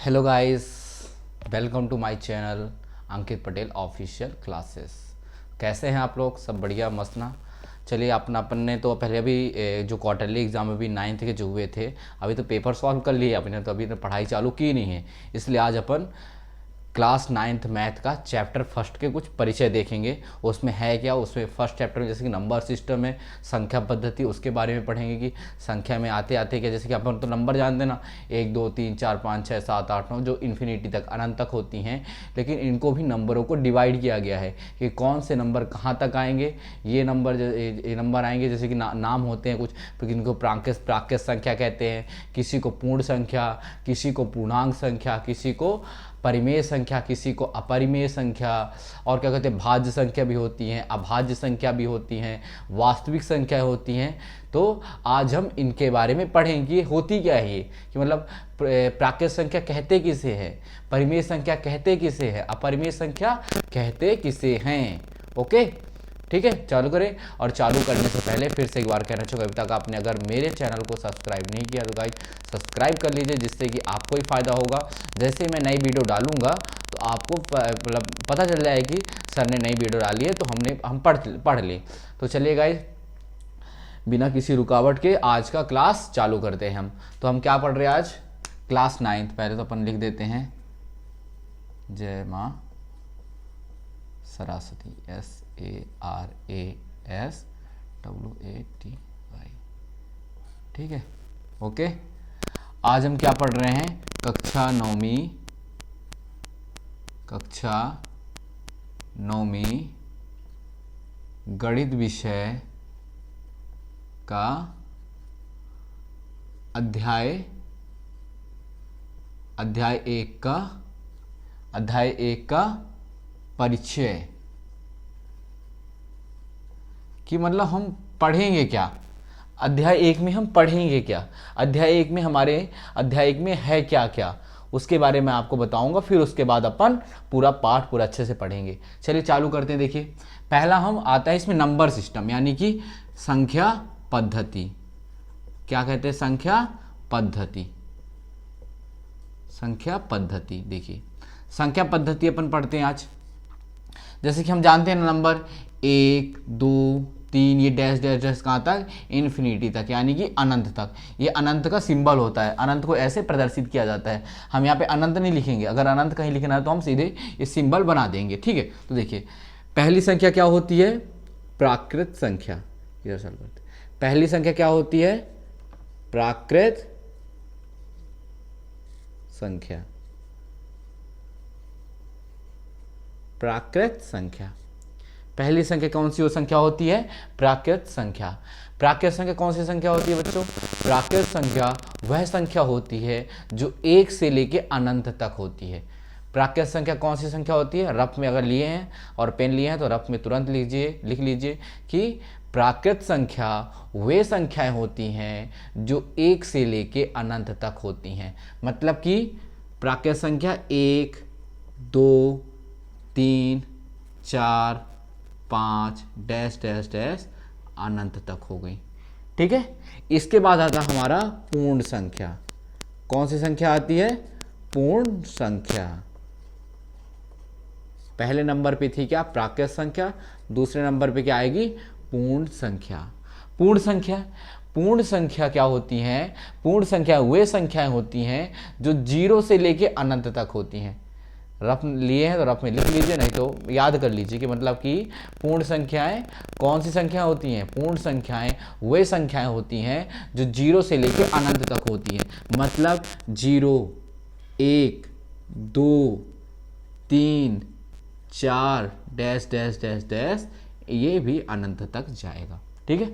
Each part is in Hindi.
Hello guys, welcome to my channel Ankit Patel official classes. कैसे हैं आप लोग? सब बढ़िया मस्त ना? चलिए अपन ने तो पहले अभी जो क्वार्टरली एग्जाम अभी 9th के जो हुए थे, अभी तो पेपर सॉल्व कर लिए अपने, तो अभी तो पढ़ाई चालू की नहीं है। इसलिए आज अपन क्लास 9th मैथ का चैप्टर फर्स्ट के कुछ परिचय देखेंगे। उसमें है क्या, उसमें फर्स्ट चैप्टर में जैसे कि नंबर सिस्टम है, संख्या पद्धति, उसके बारे में पढ़ेंगे कि संख्या में आते आते क्या, जैसे कि अपन तो नंबर जानते हैं ना, 1 2 3 4 5 6 7 8 9 जो इन्फिनिटी तक अनंत तक होती हैं, लेकिन इनको भी नंबरों को डिवाइड किया गया है कि कौन से नंबर कहाँ तक आएंगे। ये नंबर आएंगे जैसे कि नाम होते हैं कुछ, तो इनको प्राकृत संख्या कहते हैं, किसी को पूर्ण संख्या, किसी को पूर्णांक संख्या, किसी को परिमेय संख्या, किसी को अपरिमेय संख्या, और क्या कहते हैं भाज्य संख्या भी होती हैं, अभाज्य संख्या भी होती हैं, वास्तविक संख्या होती हैं। तो आज हम इनके बारे में पढ़ेंगे होती क्या है ये, कि मतलब प्राकृत संख्या कहते किसे हैं, परिमेय संख्या कहते किसे हैं, अपरिमेय संख्या कहते किसे हैं। ओके, ठीक है, चालू करें। और चालू करने से पहले फिर से एक बार कहना चाहूँगा, अभी तक आपने अगर मेरे चैनल को सब्सक्राइब नहीं किया तो गाइस सब्सक्राइब कर लीजिए, जिससे कि आपको ही फ़ायदा होगा। जैसे मैं नई वीडियो डालूंगा तो आपको मतलब पता चल जाए कि सर ने नई वीडियो डाली है, तो हम पढ़ लें। तो चलिए गाइस, बिना किसी रुकावट के आज का क्लास चालू करते हैं हम। तो हम क्या पढ़ रहे हैं आज? Class 9th। पहले तो अपन लिख देते हैं जय माँ सरस्वती, SARASWATY। ठीक है, ओके। आज हम क्या पढ़ रहे हैं? कक्षा नौवीं गणित विषय का अध्याय 1 का परिचय। कि मतलब हम पढ़ेंगे क्या अध्याय 1 में, हम पढ़ेंगे क्या अध्याय 1 में, हमारे अध्याय 1 में है क्या क्या, उसके बारे में आपको बताऊंगा। फिर उसके बाद अपन पूरा पाठ पूरा अच्छे से पढ़ेंगे। चलिए चालू करते हैं। देखिए, पहला हम आता है इसमें नंबर सिस्टम, यानी कि संख्या पद्धति। क्या कहते हैं? संख्या पद्धति। देखिए, संख्या पद्धति अपन पढ़ते हैं आज। जैसे कि हम जानते हैं नंबर 1 2 3, ये डैश डैश डैश कहाँ तक? इन्फिनिटी तक, यानी कि अनंत तक। ये अनंत का सिंबल होता है, अनंत को ऐसे प्रदर्शित किया जाता है। हम यहाँ पे अनंत नहीं लिखेंगे, अगर अनंत कहीं लिखना है तो हम सीधे ये सिंबल बना देंगे। ठीक है, तो देखिए पहली संख्या क्या होती है? प्राकृत संख्या। इधर चल करते, पहली संख्या क्या होती है? प्राकृत संख्या। प्राकृत संख्या, पहली संख्या कौन सी संख्या होती है? प्राकृत संख्या। प्राकृत संख्या कौन सी संख्या होती है बच्चों? प्राकृत संख्या वह संख्या होती है जो 1 से लेके अनंत तक होती है। प्राकृत संख्या कौन सी संख्या होती है? रफ में अगर लिए हैं और पेन लिए हैं तो रफ में तुरंत लिख लीजिए कि प्राकृत संख्या वे संख्याएं होती हैं जो 1 से लेके अनंत तक होती हैं। मतलब कि प्राकृत संख्या 1 2 3 4 5 डैश डैश डैश अनंत तक हो गई। ठीक है, इसके बाद आता हमारा पूर्ण संख्या। कौन सी संख्या आती है? पूर्ण संख्या। पहले नंबर पे थी क्या? प्राकृत संख्या। दूसरे नंबर पे क्या आएगी? पूर्ण संख्या। पूर्ण संख्या क्या होती हैं? पूर्ण संख्या वे संख्याएं होती हैं जो 0 से लेके अनंत तक होती हैं। रफ लिए हैं तो रफ में लिख लीजिए, नहीं तो याद कर लीजिए कि मतलब कि पूर्ण संख्याएं कौन सी संख्या होती हैं? पूर्ण संख्याएं वे संख्याएं होती हैं जो 0 से लेकर अनंत तक होती हैं। मतलब 0 1 2 3 4 डैश डैश डैश डैश, ये भी अनंत तक जाएगा। ठीक है,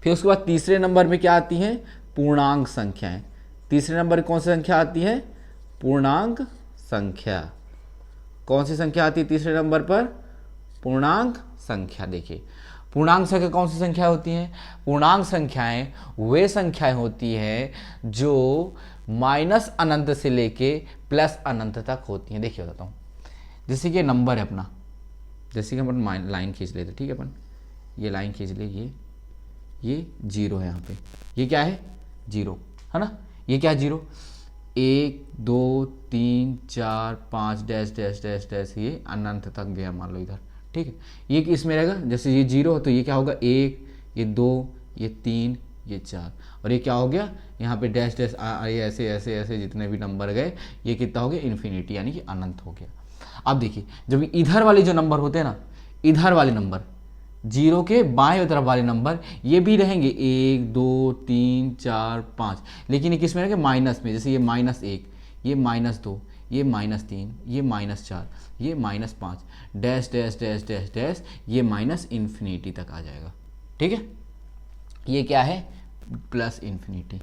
फिर उसके बाद तीसरे नंबर में क्या आती हैं? पूर्णांक संख्याएं। तीसरे नंबर कौन सी संख्या आती है? पूर्णांक संख्या। कौन सी संख्या आती है तीसरे नंबर पर? पूर्णांक संख्या। देखिए, पूर्णांक संख्या कौन सी संख्या होती है? पूर्णांक संख्याएं वे संख्याएं होती हैं जो माइनस अनंत से लेके प्लस अनंत तक होती हैं। देखिए बताता हूँ, जैसे कि नंबर है अपना, जैसे कि अपन लाइन खींच लेते, ठीक है, अपन ये लाइन खींच ले, ये 0 है यहाँ पे, ये क्या है? 0 है ना, ये क्या है? 0। 1 2 3 4 5 डैश डैश डैश डैश, ये अनंत तक गया मान लो इधर, ठीक है। ये इसमें रहेगा, जैसे ये 0 हो तो ये क्या होगा 1, ये 2, ये 3, ये 4, और ये क्या हो गया यहाँ पे डैश डैश ये ऐसे ऐसे ऐसे जितने भी नंबर गए ये कितना हो गया इन्फिनिटी, यानी कि अनंत हो गया। अब देखिए जब इधर वाले जो नंबर होते हैं ना, इधर वाले नंबर 0 के बाएं तरफ वाले नंबर ये भी रहेंगे 1 2 3 4 5, लेकिन ये किस में रहेंगे माइनस में, जैसे ये -1, ये -2, ये -3, ये -4, ये -5, dash dash dash dash dash, ये माइनस इन्फिनिटी तक आ जाएगा, ठीक है। ये क्या है प्लस इन्फिनिटी।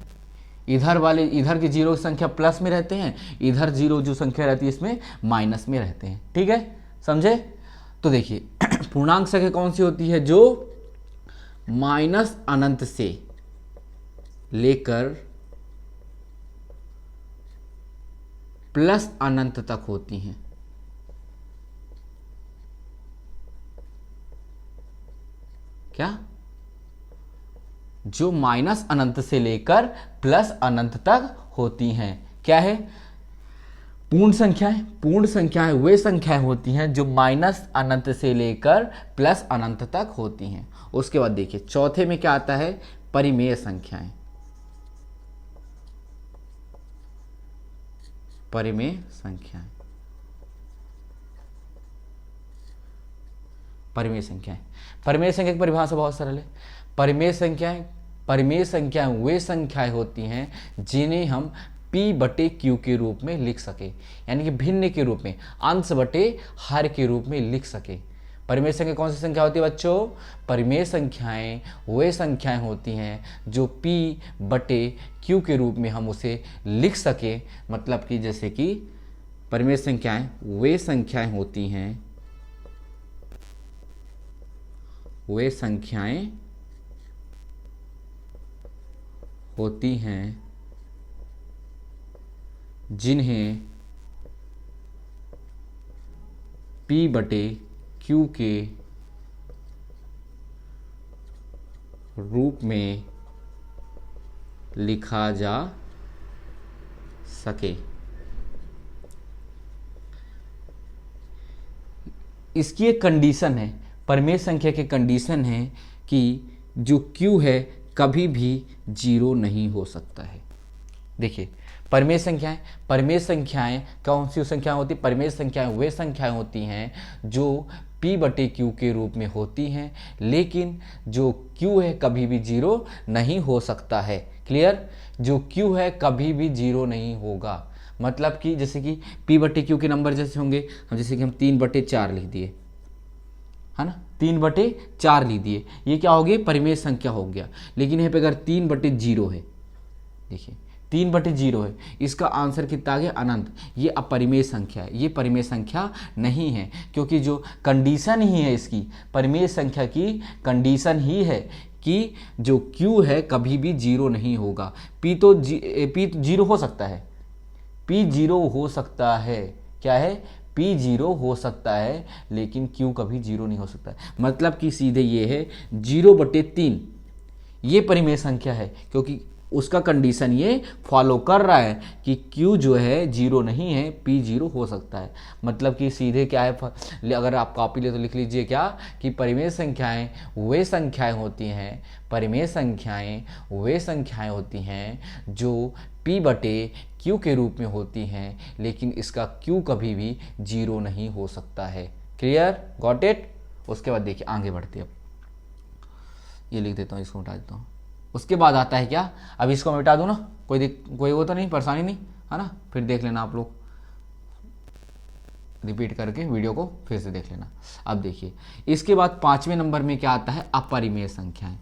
इधर की 0 की संख्या प्लस में रहते हैं, इधर 0 जो संख्या रहती है इसमें माइनस में रहते हैं, ठीक है, समझे। तो देखिए पूर्णांक संख्या कौन सी होती है, जो माइनस अनंत से लेकर प्लस अनंत तक होती हैं। क्या, जो माइनस अनंत से लेकर प्लस अनंत तक होती हैं, क्या है पूर्ण संख्याएं। पूर्ण संख्याएं वे संख्याएं होती हैं जो माइनस अनंत से लेकर प्लस अनंत तक होती हैं। उसके बाद देखिए चौथे में क्या आता है, परिमेय संख्याएं। परिमेय संख्याएं, परिमेय संख्याएं, परिमेय संख्या की परिभाषा बहुत सरल है। परिमेय संख्याएं वे संख्याएं होती हैं जिन्हें हम P/Q के रूप में लिख सके, यानी कि भिन्न के रूप में, अंश बटे हर के रूप में लिख सके। परिमेय संख्या कौन सी संख्या होती है बच्चों, परिमेय संख्याएं वे संख्याएं होती हैं जो P/Q के रूप में हम उसे लिख सके। मतलब कि जैसे कि परिमेय संख्याएं वे संख्याएं होती हैं, वे संख्याएं होती हैं जिन्हें P/Q के रूप में लिखा जा सके। इसकी एक कंडीशन है, परिमेय संख्या की कंडीशन है कि जो Q है कभी भी 0 नहीं हो सकता है। देखिए परिमेय संख्याएं कौन सी संख्या होती है, परिमेय संख्याएं वे संख्याएं होती हैं जो P/Q के रूप में होती हैं, लेकिन जो Q है कभी भी 0 नहीं हो सकता है। क्लियर, जो Q है कभी भी 0 नहीं होगा। मतलब कि जैसे कि P/Q के नंबर जैसे होंगे, जैसे कि हम 3/4 लिख दिए, है ना, 3/4 लिख दिए, ये क्या हो गया परिमेय संख्या हो गया। लेकिन यहाँ पे अगर 3/0 है, देखिए 3/0 है, इसका आंसर कितना आ गया अनंत, ये अपरिमेय संख्या है, ये परिमेय संख्या नहीं है, क्योंकि जो कंडीशन ही है इसकी, परिमेय संख्या की कंडीशन ही है कि जो Q है कभी भी 0 नहीं होगा। P 0 हो सकता है, P 0 हो सकता है, क्या है P 0 हो सकता है, लेकिन Q कभी 0 नहीं हो सकता है। मतलब कि सीधे ये है 0/3, ये परिमेय संख्या है, क्योंकि उसका कंडीशन ये फॉलो कर रहा है कि Q जो है 0 नहीं है, P 0 हो सकता है। मतलब कि सीधे क्या है, अगर आप कॉपी ले तो लिख लीजिए क्या, कि परिमेय संख्याएं वे संख्याएं होती हैं, परिमेय संख्याएं वे संख्याएं होती हैं जो P/Q के रूप में होती हैं, लेकिन इसका Q कभी भी 0 नहीं हो सकता है। Clear, got it. उसके बाद देखिए आगे बढ़ते हैं, ये लिख देता हूँ, इसको हटा देता हूँ। उसके बाद आता है क्या, अब इसको मैं मिटा दूँ ना, कोई वो तो नहीं, परेशानी नहीं है ना, फिर देख लेना आप लोग, रिपीट करके वीडियो को फिर से देख लेना। अब देखिए इसके बाद 5वें नंबर में क्या आता है, अपरिमेय संख्याएं।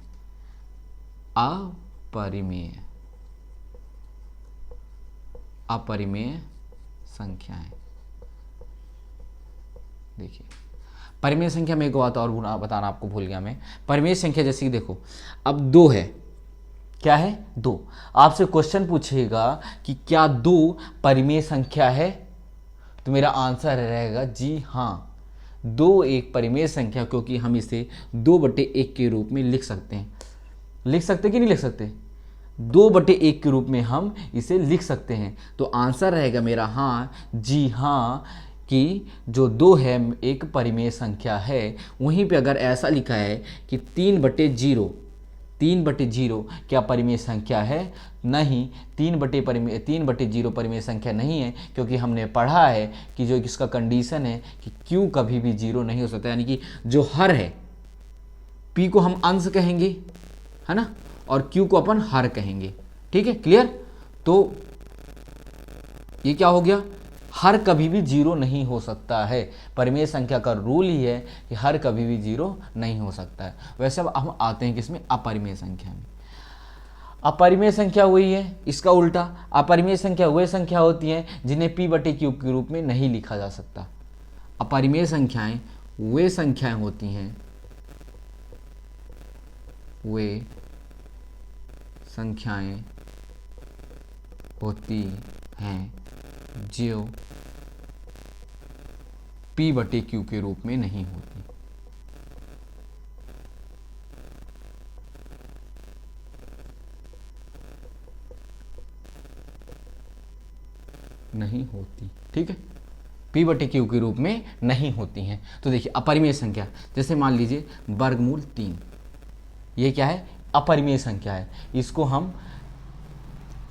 अपरिमेय संख्याएं, देखिए परिमेय संख्या में एक बात और बताना आपको भूल गया मैं। परिमेय संख्या जैसे कि देखो अब 2 है, क्या है 2, आपसे क्वेश्चन पूछेगा कि क्या 2 परिमेय संख्या है, तो मेरा आंसर रहेगा जी हाँ, 2 एक परिमेय संख्या, क्योंकि हम इसे 2/1 के रूप में लिख सकते हैं। लिख सकते कि नहीं लिख सकते, 2/1 के रूप में हम इसे लिख सकते हैं। तो आंसर रहेगा मेरा हाँ, जी हाँ, कि जो 2 है एक परिमेय संख्या है। वहीं पे अगर ऐसा लिखा है कि 3/0 क्या परिमेय संख्या है? नहीं, 3/0 परिमेय संख्या नहीं है, क्योंकि हमने पढ़ा है कि जो इसका कंडीशन है कि q कभी भी 0 नहीं हो सकता, यानी कि जो हर है, p को हम अंश कहेंगे, है ना, और q को अपन हर कहेंगे। ठीक है, क्लियर? तो ये क्या हो गया? हर कभी भी 0 नहीं हो सकता है। परिमेय संख्या का रूल ही है कि हर कभी भी 0 नहीं हो सकता है। वैसे अब हम आते हैं किसमें? अपरिमेय संख्या में। अपरिमेय संख्या वही है, इसका उल्टा। अपरिमेय संख्या वही संख्या होती है जिन्हें p/q के रूप में नहीं लिखा जा सकता। अपरिमेय संख्याएं वे संख्याएं होती हैं, वे संख्याएं होती हैं जो p/q के रूप में नहीं होती। नहीं होती, ठीक है, p/q के रूप में नहीं होती हैं। तो देखिए अपरिमेय संख्या, जैसे मान लीजिए वर्गमूल 3, ये क्या है? अपरिमेय संख्या है।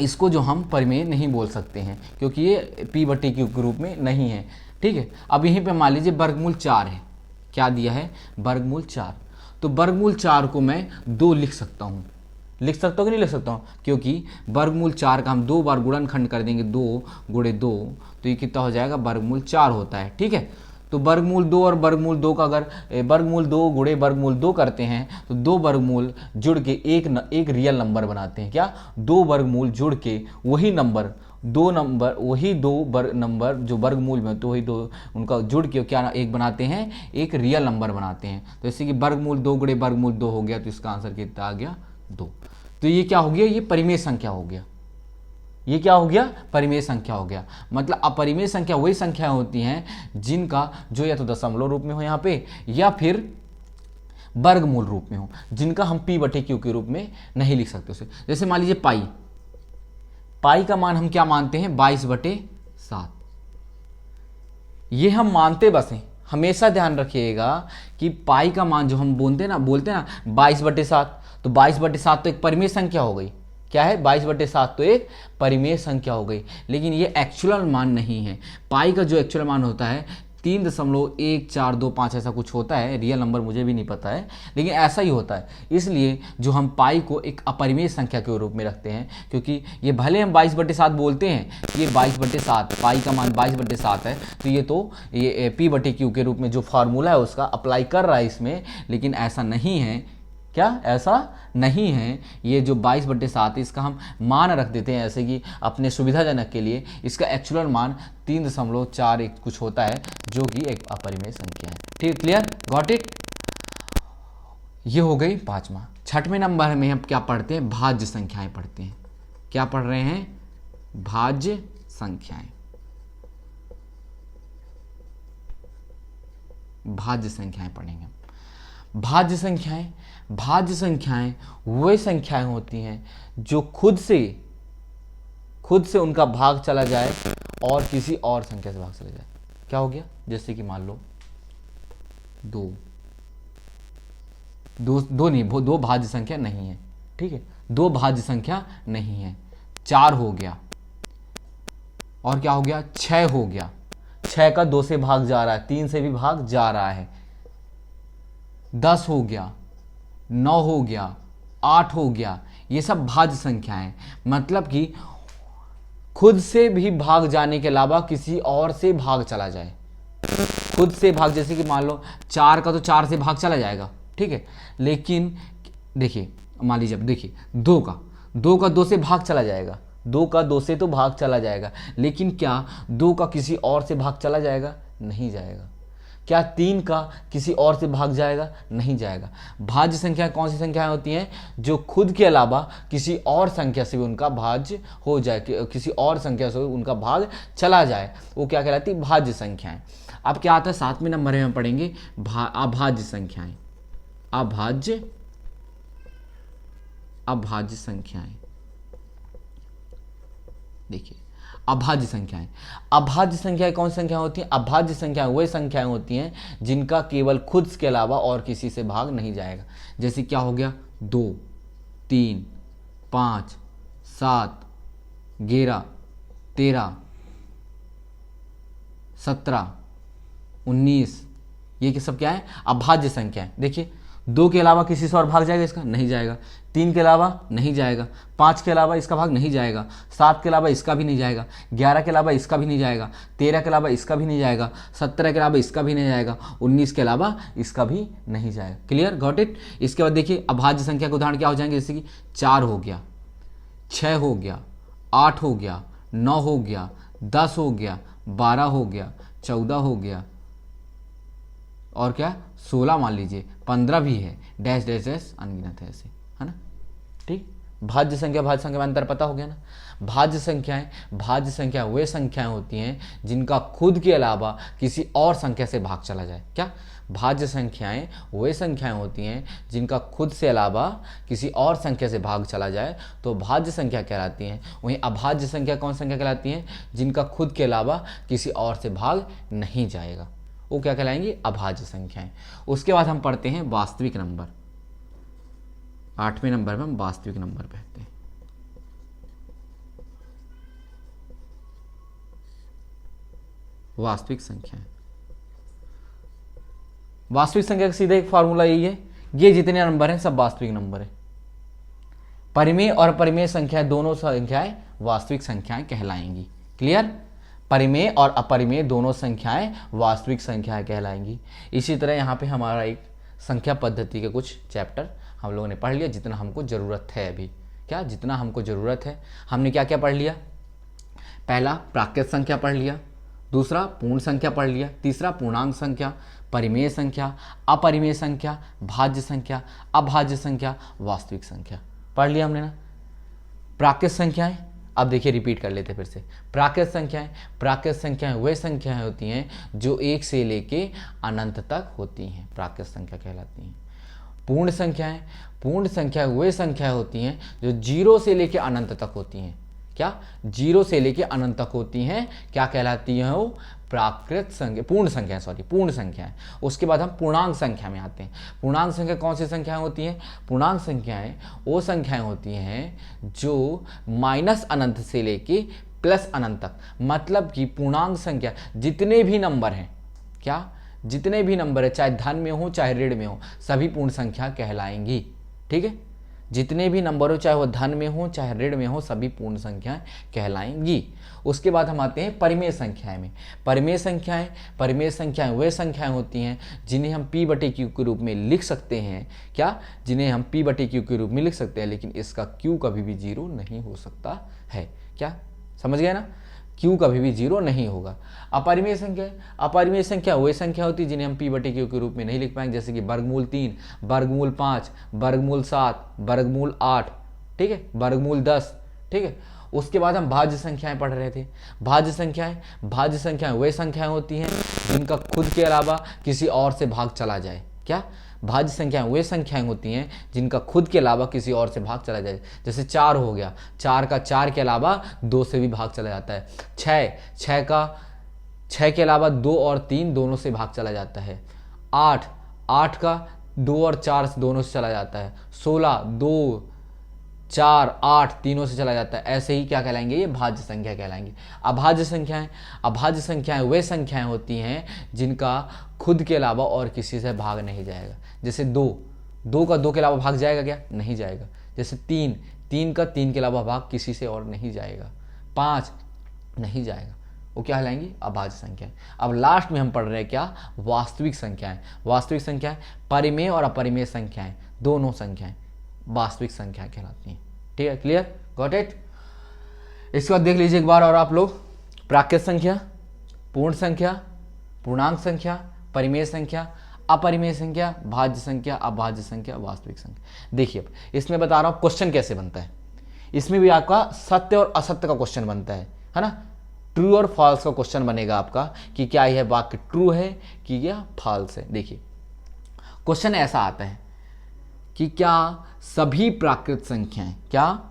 इसको जो हम परिमेय नहीं बोल सकते हैं, क्योंकि ये p/q के रूप में नहीं है। ठीक है, अब यहीं पे मान लीजिए वर्गमूल 4 है। क्या दिया है? वर्गमूल 4। तो वर्गमूल 4 को मैं 2 लिख सकता हूँ। लिख सकता हूँ कि नहीं लिख सकता हूँ? क्योंकि वर्गमूल 4 का हम 2 बार गुणनखंड कर देंगे, 2 × 2, तो ये कितना हो जाएगा? वर्गमूल 4 होता है। ठीक है, तो वर्गमूल 2 और वर्गमूल 2 का अगर वर्गमूल 2 × वर्गमूल 2 करते हैं तो 2 वर्गमूल जुड़ के एक रियल नंबर बनाते हैं। क्या? 2 वर्गमूल जुड़ के वही नंबर, वही दो नंबर जो वर्गमूल में, तो वही 2 उनका जुड़ के क्या एक बनाते हैं? एक रियल नंबर बनाते हैं। तो जैसे कि वर्गमूल 2 × वर्गमूल 2 हो गया, तो इसका आंसर कितना आ गया? 2। तो ये क्या हो गया? ये परिमेय संख्या हो गया। ये क्या हो गया? परिमेय संख्या हो गया। मतलब अपरिमेय संख्या वही संख्या होती हैं जिनका जो या तो दशमलव रूप में हो यहाँ पे, या फिर वर्गमूल रूप में हो, जिनका हम p/q के रूप में नहीं लिख सकते उसे। जैसे मान लीजिए पाई का मान हम क्या मानते हैं? 22/7। ये हम मानते बस हैं। हमेशा ध्यान रखिएगा कि पाई का मान जो हम बोलते हैं ना 22/7, तो 22/7 तो एक परिमेय संख्या हो गई। क्या है? 22/7 तो एक परिमेय संख्या हो गई, लेकिन ये एक्चुअल मान नहीं है। पाई का जो एक्चुअल मान होता है 3.1425 ऐसा कुछ होता है, रियल नंबर मुझे भी नहीं पता है, लेकिन ऐसा ही होता है। इसलिए जो हम पाई को एक अपरिमेय संख्या के रूप में रखते हैं, क्योंकि ये भले हम 22/7 बोलते हैं, ये 22/7 पाई का मान 22/7 है, तो ये p/q के रूप में जो फार्मूला है उसका अप्लाई कर रहा है इसमें, लेकिन ऐसा नहीं है। क्या? ऐसा नहीं है। ये जो 22/7 है इसका हम मान रख देते हैं ऐसे कि अपने सुविधाजनक के लिए। इसका एक्चुअल मान 3.41 कुछ होता है, जो कि एक अपरिमेय संख्या है। ठीक, क्लियर? Got it? ये हो गई 5वां। 6वें नंबर में हम क्या पढ़ते हैं? भाज्य संख्याएं पढ़ते हैं। क्या पढ़ रहे हैं? भाज्य संख्याएं। भाज्य संख्याएं पढ़ेंगे। भाज्य संख्याएं वे संख्याएं होती हैं जो खुद से उनका भाग चला जाए और किसी और संख्या से भाग चला जाए। क्या हो गया? जैसे कि मान लो 2 भाज्य संख्या नहीं है। ठीक है, 2 भाज्य संख्या नहीं है। 4 हो गया, और क्या हो गया? 6 हो गया। 6 का 2 से भाग जा रहा है, 3 से भी भाग जा रहा है। 10 हो गया, 9 हो गया, 8 हो गया। ये सब भाज्य संख्याएं, मतलब कि खुद से भी भाग जाने के अलावा किसी और से भाग चला जाए। खुद से भाग, जैसे कि मान लो 4 का तो 4 से भाग चला जाएगा। ठीक है, लेकिन देखिए मान लीजिए, अब देखिए 2 का 2 से भाग चला जाएगा। 2 का 2 से तो भाग चला जाएगा, लेकिन क्या 2 का किसी और से भाग चला जाएगा? नहीं जाएगा। क्या 3 का किसी और से भाग जाएगा? नहीं जाएगा। भाज्य संख्या कौन सी संख्याएं होती हैं? जो खुद के अलावा किसी और संख्या से भी उनका भाज्य हो जाए, किसी और संख्या से उनका भाग चला जाए, वो क्या कहलाती है? भाज्य संख्याएं। अब क्या आता है 7वें नंबर में हम पढ़ेंगे अभाज्य संख्याएं। अभाज्य संख्याएं। देखिए अभाज्य संख्याएं, अभाज्य संख्याएं कौन सी संख्याएं होती हैं? अभाज्य संख्याएं वही संख्याएं होती हैं जिनका केवल खुद के अलावा और किसी से भाग नहीं जाएगा। जैसे क्या हो गया? 2, 3, 5, 7, 11, 13, 17, 19, ये सब क्या है? अभाज्य संख्या है। देखिए 2 के अलावा किसी से और भाग जाएगा इसका? नहीं जाएगा। 3 के अलावा नहीं जाएगा। 5 के अलावा इसका भाग नहीं जाएगा। 7 के अलावा इसका भी नहीं जाएगा। 11 के अलावा इसका भी नहीं जाएगा। 13 के अलावा इसका भी नहीं जाएगा। 17 के अलावा इसका भी नहीं जाएगा। 19 के अलावा इसका भी नहीं जाएगा। क्लियर? Got it? इसके बाद देखिए अभाज्य संख्या के उदाहरण क्या हो जाएंगे? जैसे कि 4 हो गया, 6 हो गया, 8 हो गया, 9 हो गया, 10 हो गया, 12 हो गया, 14 हो गया, और क्या 16 मान लीजिए, 15 भी है, डैश डैश डैश अनगिनत है, ऐसे है ना। ठीक, भाज्य संख्या भाज्य संख्या में अंतर पता हो गया ना। भाज्य संख्या वे संख्याएं होती हैं जिनका खुद के अलावा किसी और संख्या से भाग चला जाए। क्या? भाज्य संख्याएं वे संख्याएं होती हैं जिनका खुद से अलावा किसी और संख्या से भाग चला जाए तो भाज्य संख्या कहलाती हैं। वहीं अभाज्य संख्या कौन संख्या कहलाती हैं? जिनका खुद के अलावा किसी और से भाग नहीं जाएगा, वो क्या कहलाएंगी? अभाज्य संख्याएं। उसके बाद हम पढ़ते हैं वास्तविक नंबर। 8वें नंबर में हम वास्तविक नंबर पढ़ते हैं। वास्तविक संख्याएं, वास्तविक संख्या का सीधा एक फार्मूला यही है, ये जितने नंबर हैं सब वास्तविक नंबर है। परिमेय और अपरिमेय संख्या दोनों संख्याएं वास्तविक संख्याएं कहलाएंगी। क्लियर? परिमेय और अपरिमेय दोनों संख्याएं वास्तविक संख्याएं कहलाएंगी। इसी तरह यहाँ पे हमारा एक संख्या पद्धति के कुछ चैप्टर हम लोगों ने पढ़ लिया जितना हमको ज़रूरत है अभी। क्या? जितना हमको ज़रूरत है। हमने क्या क्या पढ़ लिया? पहला प्राकृत संख्या पढ़ लिया, दूसरा पूर्ण संख्या पढ़ लिया, तीसरा पूर्णांक संख्या, परिमेय संख्या, अपरिमेय संख्या, भाज्य संख्या, अभाज्य संख्या, वास्तविक संख्या पढ़ लिया हमने ना। प्राकृत संख्याएं, अब देखिए रिपीट कर लेते फिर से। प्राकृत संख्याएं वे संख्याएं होती हैं जो 1 से लेके अनंत तक होती हैं, प्राकृत संख्या कहलाती हैं। पूर्ण संख्याएं वे संख्याएं होती हैं जो 0 से लेके अनंत तक होती हैं। क्या? 0 से लेके अनंत तक होती हैं, क्या कहलाती हैं वो? प्राकृत संख्या, पूर्ण संख्याएं। उसके बाद हम पूर्णांक संख्या में आते हैं। पूर्णांक संख्या कौन सी संख्याएं होती हैं? पूर्णांक संख्याएं वो संख्याएं होती हैं जो माइनस अनंत से लेके प्लस अनंत तक, मतलब कि पूर्णांक संख्या जितने भी नंबर हैं, क्या? जितने भी नंबर है, चाहे धन में हो चाहे ऋण में हो, सभी पूर्ण संख्या कहलाएंगी। ठीक है? जितने भी नंबर हो, चाहे वो धन में हो चाहे ऋण में हो, सभी पूर्ण संख्याएं कहलाएंगी। उसके बाद हम आते हैं परिमेय संख्याएं में। परिमेय संख्याएं वे संख्याएं होती हैं जिन्हें हम p/q के रूप में लिख सकते हैं। क्या? जिन्हें हम p/q के रूप में लिख सकते हैं, लेकिन इसका q कभी भी 0 नहीं हो सकता है। क्या समझ गए ना? q कभी भी 0 नहीं होगा। अपरिमेय संख्या वे संख्या होती है जिन्हें हम p/q के रूप में नहीं लिख पाएंगे, जैसे कि वर्गमूल 3, वर्गमूल 5, वर्गमूल 7, वर्गमूल 8, ठीक है, वर्गमूल 10। ठीक है? उसके बाद हम भाज्य संख्याएं पढ़ रहे थे। भाज्य संख्याएं वे संख्याएं होती हैं जिनका खुद के अलावा किसी और से भाग चला जाए। क्या? भाज्य संख्याएं वे संख्याएं होती हैं जिनका खुद के अलावा किसी और से भाग चला जाए। जैसे 4 हो गया, 4 का 4 के अलावा 2 से भी भाग चला जाता है। 6 के अलावा 2 और 3 दोनों से भाग चला जाता है। 8 का 2 और 4 दोनों से चला जाता है। 16 2 4 8 तीनों से चला जाता है। ऐसे ही क्या कहलाएंगे? ये भाज्य संख्या कहलाएंगे। अभाज्य संख्याएं वे संख्याएं होती हैं जिनका खुद के अलावा और किसी से भाग नहीं जाएगा। जैसे 2 का 2 के अलावा भाग जाएगा क्या? नहीं जाएगा। जैसे 3 का 3 के अलावा भाग किसी से और नहीं जाएगा। 5 नहीं जाएगा। वो क्या कहलाएंगी? अभाज्य संख्याएं। अब लास्ट में हम पढ़ रहे हैं क्या? वास्तविक संख्याएं परिमेय और अपरिमेय संख्याएं, दोनों संख्याएं वास्तविक संख्या कहलाती हैं। ठीक है? क्लियर? Got it? इसके बाद देख लीजिए एक बार और आप लोग, प्राकृत संख्या, पूर्ण संख्या, पूर्णांक संख्या, परिमेय संख्या, अपरिमेय संख्या, भाज्य संख्या, अभाज्य संख्या, वास्तविक संख्या। देखिए अब इसमें बता रहा हूं क्वेश्चन कैसे बनता है। इसमें भी आपका सत्य और असत्य का क्वेश्चन बनता है ना। ट्रू और फॉल्स का क्वेश्चन बनेगा आपका कि क्या यह वाक्य ट्रू है कि यह फॉल्स है। देखिए क्वेश्चन ऐसा आता है कि क्या सभी प्राकृत संख्याएं, क्या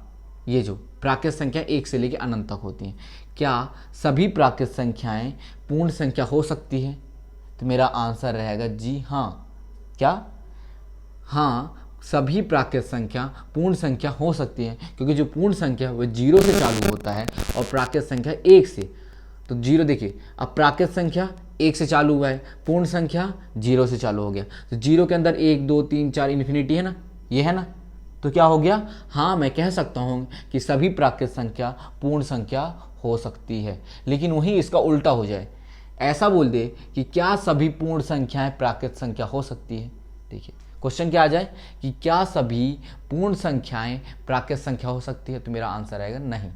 ये जो प्राकृत संख्या 1 से लेकर अनंत तक होती हैं। क्या सभी प्राकृत संख्याएं पूर्ण संख्या हो सकती है? तो मेरा आंसर रहेगा जी हाँ। क्या? हाँ, सभी प्राकृत संख्या पूर्ण संख्या हो सकती है, क्योंकि जो पूर्ण संख्या वो 0 से चालू होता है और प्राकृत संख्या 1 से। तो 0 देखिए, अब प्राकृत संख्या 1 से चालू हुआ है, पूर्ण संख्या 0 से चालू हो गया, तो 0 के अंदर 1 2 3 4 इन्फिनिटी है ना, ये है ना, तो क्या हो गया? हाँ, मैं कह सकता हूँ कि सभी प्राकृत संख्या पूर्ण संख्या हो सकती है। लेकिन वहीं इसका उल्टा हो जाए, ऐसा बोल दे कि क्या सभी पूर्ण संख्याएं प्राकृत संख्या हो सकती है। देखिए क्वेश्चन क्या आ जाए कि क्या सभी पूर्ण संख्याएं प्राकृत संख्या हो सकती है, तो मेरा आंसर आएगा नहीं,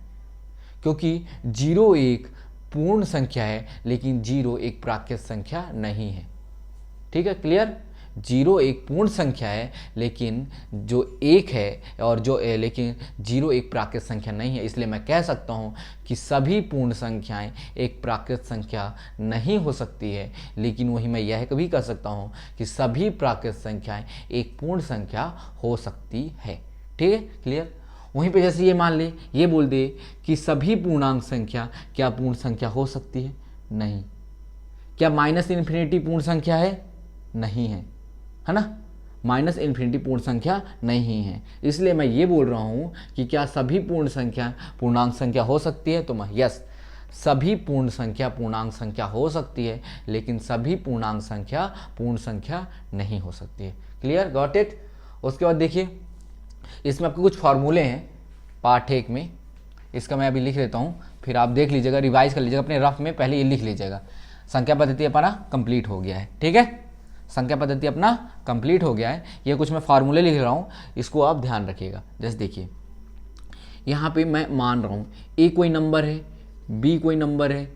क्योंकि 0 एक पूर्ण संख्या है लेकिन 0 एक प्राकृत संख्या नहीं है। ठीक है, क्लियर? 0 एक पूर्ण संख्या है लेकिन जो 1 है और लेकिन 0 एक प्राकृत संख्या नहीं है। इसलिए मैं कह सकता हूँ कि सभी पूर्ण संख्याएं एक प्राकृत संख्या नहीं हो सकती है, लेकिन वही मैं यह कभी कह सकता हूँ कि सभी प्राकृत संख्याएं एक पूर्ण संख्या हो सकती है। ठीक है, क्लियर? वहीं पे जैसे ये मान ले, ये बोल दे कि सभी पूर्णांक संख्या क्या पूर्ण संख्या हो सकती है? नहीं। क्या माइनस इन्फिनिटी पूर्ण संख्या है? नहीं है ना, माइनस इन्फिनिटी पूर्ण संख्या नहीं है। इसलिए मैं ये बोल रहा हूँ कि क्या सभी पूर्ण संख्या पूर्णांक संख्या हो सकती है, तो मैं यस, सभी पूर्ण संख्या पूर्णांक संख्या हो सकती है, लेकिन सभी पूर्णांक संख्या पूर्ण संख्या नहीं हो सकती है। क्लियर? Got it? उसके बाद देखिए, इसमें आपके कुछ फॉर्मूले हैं पार्ट 1 में, इसका मैं अभी लिख लेता हूँ, फिर आप देख लीजिएगा, रिवाइज कर लीजिएगा अपने रफ में, पहले ये लिख लीजिएगा। संख्या पद्धति अपना कंप्लीट हो गया है। ठीक है, संख्या पद्धति अपना कंप्लीट हो गया है। ये कुछ मैं फार्मूले लिख रहा हूँ, इसको आप ध्यान रखिएगा। जैसे देखिए, यहाँ पे मैं मान रहा हूँ ए कोई नंबर है, बी कोई नंबर है,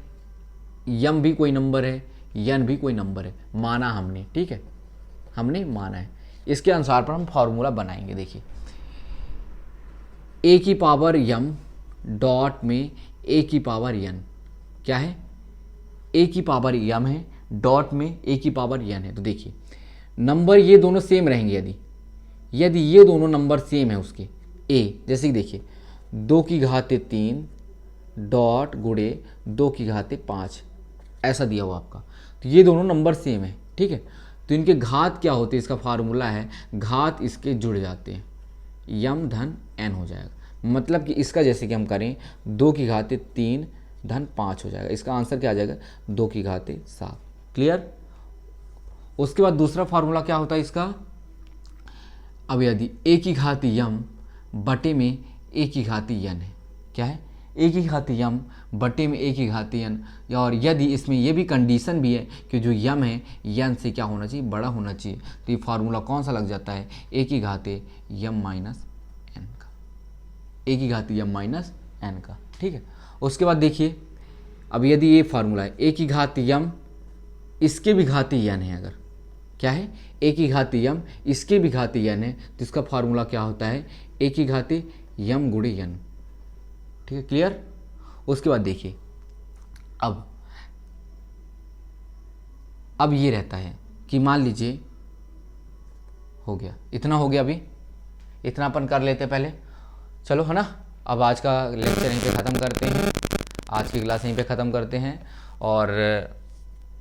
यम भी कोई नंबर है, यन भी कोई नंबर है, माना हमने। ठीक है, हमने माना है, इसके अनुसार पर हम फार्मूला बनाएंगे। देखिए, ए की पावर यम डॉट में ए की पावर यन, क्या है? ए की पावर यम है, डॉट में ए की पावर यन है। तो देखिए, नंबर ये दोनों सेम रहेंगे, यदि ये दोनों नंबर सेम है उसके ए, जैसे कि देखिए 2 की घाते 3 डॉट गुणे 2 की घाते 5, ऐसा दिया हुआ आपका, तो ये दोनों नंबर सेम है। ठीक है, तो इनके घात क्या होते हैं, इसका फार्मूला है घात इसके जुड़ जाते हैं, यम धन एन हो जाएगा। मतलब कि इसका जैसे कि हम करें 2 की घाते 3 धन 5 हो जाएगा, इसका आंसर क्या आ जाएगा? 2 की घाते 7। क्लियर? उसके बाद दूसरा फार्मूला क्या होता है इसका? अब यदि ए की घाती यम बटे में ए की घाती यन है, क्या है? ए की घाती यम बटे में ए की घाती यन, और यदि इसमें यह भी कंडीशन भी है कि जो यम है यन से क्या होना चाहिए? बड़ा होना चाहिए। तो ये फार्मूला कौन सा लग जाता है? ए की घाते यम माइनस एन का, ए की घाती यम माइनस एन का। ठीक है, उसके बाद देखिए, अब यदि ये फार्मूला है ए की घाती यम इसके भी घाती यन है, अगर क्या है? ए की घाती यम इसके भी घाती यन है, तो इसका फार्मूला क्या होता है? ए की घाती यम गुणे यन। ठीक है, क्लियर? उसके बाद देखिए, अब ये रहता है कि मान लीजिए हो गया, इतना हो गया, अभी इतना अपन कर लेते पहले, चलो, है ना। अब आज का लेक्चर यहीं पे ख़त्म करते हैं, आज की क्लास यहीं पे ख़त्म करते हैं, और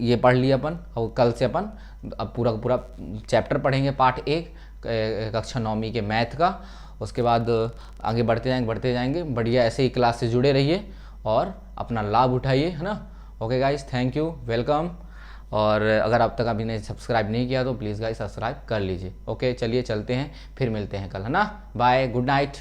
ये पढ़ लिया अपन, और कल से अपन अब पूरा का पूरा चैप्टर पढ़ेंगे, पार्ट 1 कक्षा 9वीं के मैथ का। उसके बाद आगे बढ़ते जाएंगे। बढ़िया ऐसे ही क्लास से जुड़े रहिए और अपना लाभ उठाइए, है ना। Okay guys, thank you, welcome. और अगर अब तक अभी ने सब्सक्राइब नहीं किया तो प्लीज़ गाइस सब्सक्राइब कर लीजिए। ओके, चलिए चलते हैं, फिर मिलते हैं कल, है ना। Bye, good night.